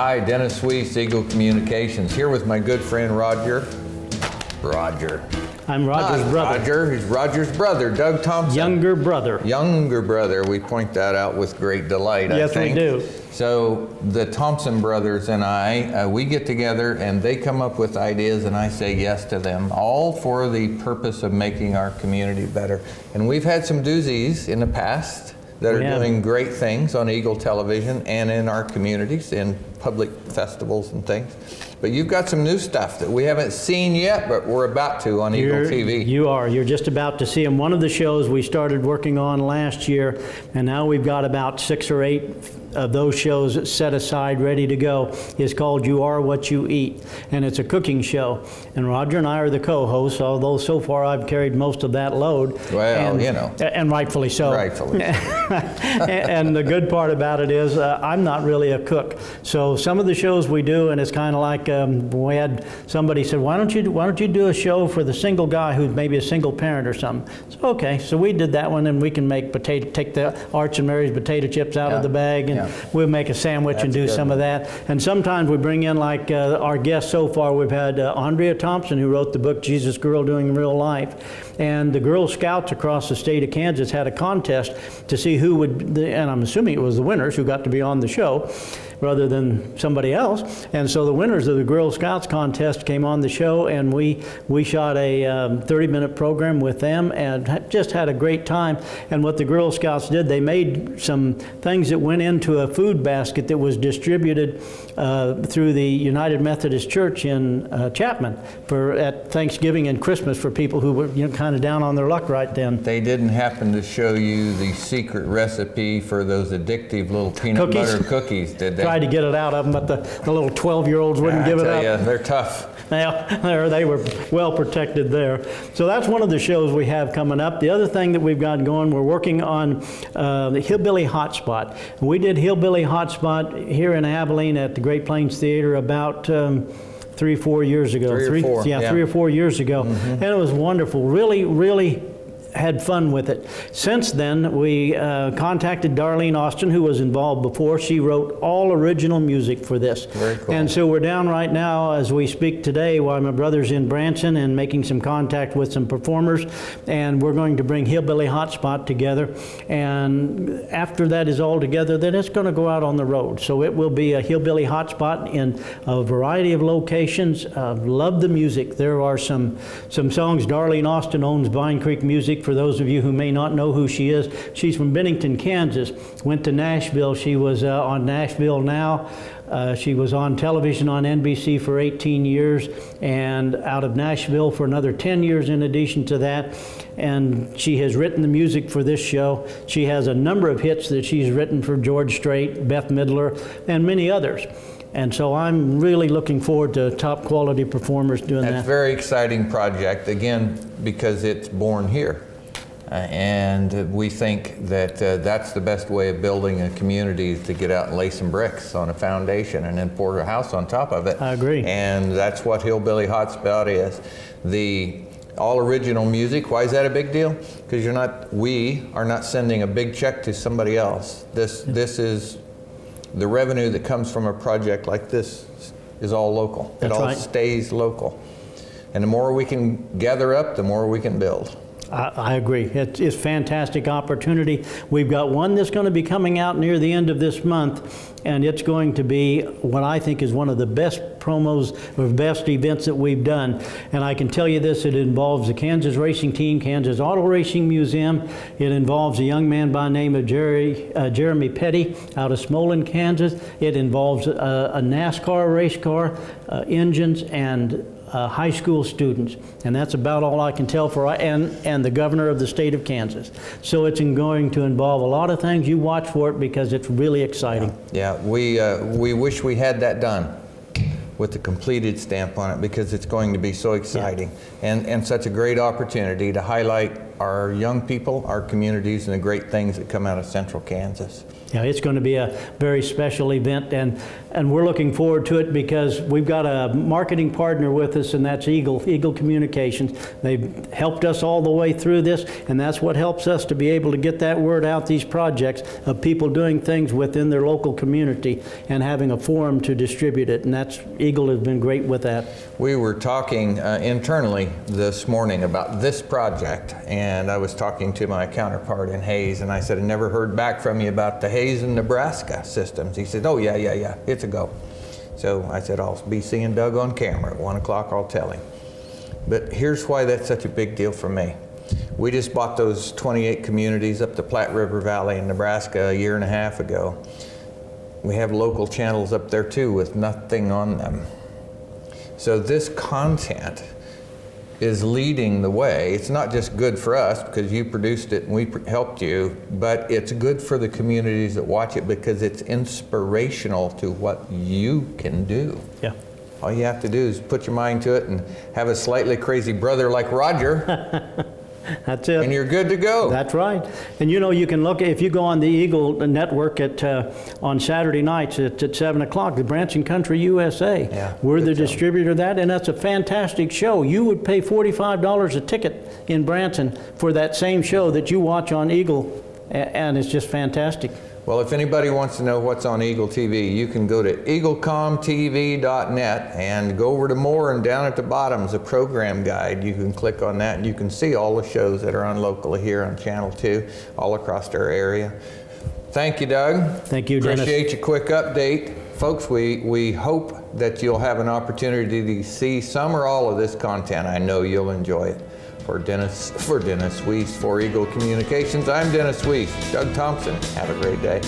Hi, Dennis Weiss, Eagle Communications, here with my good friend Roger. I'm Roger's brother. Roger, he's Roger's brother, Doug Thompson. Younger brother. Younger brother. We point that out with great delight, yes, I think. Yes, we do. So the Thompson brothers and I, we get together and they come up with ideas and I say yes to them, all for the purpose of making our community better. And we've had some doozies in the past that are doing great things on Eagle Television and in our communities, in public festivals and things. But you've got some new stuff that we haven't seen yet, but we're about to on Eagle TV. You are. You're just about to see them. One of the shows we started working on last year, and now we've got about 6 or 8 of those shows set aside, ready to go, is called You Are What You Eat. And it's a cooking show. And Roger and I are the co-hosts, although so far I've carried most of that load. Well, and, you know. And rightfully so. Rightfully. And the good part about it is I'm not really a cook. So some of the shows we do, and it's kind of like we had somebody said, why don't you do a show for the single guy who's maybe a single parent or something? So okay, so we did that one, and we can make take the Arch and Mary's potato chips out of the bag, and we'll make a sandwich and do some of that. And sometimes we bring in, like our guests so far, we've had Andrea Thompson, who wrote the book Jesus Girl Doing Real Life. And the Girl Scouts across the state of Kansas had a contest to see who would, and I'm assuming it was the winners who got to be on the show, rather than somebody else. And so the winners of the Girl Scouts contest came on the show, and we shot a 30-minute program with them and just had a great time. And what the Girl Scouts did, they made some things that went into a food basket that was distributed through the United Methodist Church in Chapman at Thanksgiving and Christmas for people who were kind of down on their luck right then. They didn't happen to show you the secret recipe for those addictive little peanut butter cookies, did they? Tried to get it out of them, but the little 12-year-olds wouldn't give it up. Yeah, they're tough. Yeah, they were well protected there. So that's one of the shows we have coming up. The other thing that we've got going, we're working on the Hillbilly Hot Spot. We did Hillbilly Hot Spot here in Abilene at the Great Plains Theater about 3 or 4 years ago. 3 or 4. Yeah, 3 or 4 years ago. And it was wonderful. Really had fun with it. Since then, we contacted Darlene Austin, who was involved before. She wrote all original music for this. Very cool. And so we're down right now as we speak today while my brother's in Branson and making some contact with some performers. And we're going to bring Hillbilly Hot Spot together. And after that is all together, then it's going to go out on the road. So it will be a Hillbilly Hot Spot in a variety of locations. Love the music. There are some songs. Darlene Austin owns Vine Creek Music. For those of you who may not know who she is, she's from Bennington, Kansas, went to Nashville. She was on Nashville Now. She was on television on NBC for 18 years and out of Nashville for another 10 years in addition to that. And she has written the music for this show. She has a number of hits that she's written for George Strait, Beth Midler, and many others. And so I'm really looking forward to top quality performers doing that. That's a very exciting project, again, because it's born here. And we think that that's the best way of building a community, is to get out and lay some bricks on a foundation and then pour a house on top of it. I agree. And that's what Hillbilly Hot Spot is. The all original music, why is that a big deal? Because we are not sending a big check to somebody else. This is the revenue that comes from a project like this is all local. That's it all right. stays local. And the more we can gather up, the more we can build. I agree. It's a fantastic opportunity. We've got one that's going to be coming out near the end of this month, and it's going to be what I think is one of the best promos or best events that we've done. And I can tell you this, it involves the Kansas Racing Team, Kansas Auto Racing Museum. It involves a young man by the name of Jeremy Petty out of Smolin, Kansas. It involves a NASCAR race car, engines, and high school students, and that's about all I can tell for, and the governor of the state of Kansas. So it's going to involve a lot of things. You watch for it because it's really exciting. Yeah, we wish we had that done with the completed stamp on it, because it's going to be so exciting and such a great opportunity to highlight our young people, our communities, and the great things that come out of Central Kansas. Yeah, it's going to be a very special event, and we're looking forward to it because we've got a marketing partner with us, and that's Eagle Communications. They've helped us all the way through this, and that's what helps us to be able to get that word out, these projects of people doing things within their local community and having a forum to distribute it, and that's Eagle has been great with that. We were talking internally this morning about this project, and I was talking to my counterpart in Hays, and I said, I never heard back from you about the Hays and Nebraska systems. He said, oh yeah, it's a go. So I said, I'll be seeing Doug on camera at 1 o'clock, I'll tell him. But here's why that's such a big deal for me. We just bought those 28 communities up the Platte River Valley in Nebraska a year and a half ago. We have local channels up there too with nothing on them. So this content is leading the way. It's not just good for us because you produced it and we helped you, but it's good for the communities that watch it because it's inspirational to what you can do. Yeah. All you have to do is put your mind to it and have a slightly crazy brother like Roger. That's it. And you're good to go. That's right. And you know, you can look, if you go on the Eagle Network on Saturday nights at 7 o'clock, the Branson Country USA. Yeah, we're the distributor of that, and that's a fantastic show. You would pay $45 a ticket in Branson for that same show that you watch on Eagle, and it's just fantastic. Well, if anybody wants to know what's on Eagle TV, you can go to eaglecomtv.net and go over to more, and down at the bottom is a program guide. You can click on that and you can see all the shows that are on locally here on Channel 2 all across our area. Thank you, Doug. Thank you, Dennis. Appreciate your quick update. Folks, we hope that you'll have an opportunity to see some or all of this content. I know you'll enjoy it. For Dennis Weiss, for Eagle Communications, I'm Dennis Weiss. Doug Thompson, have a great day.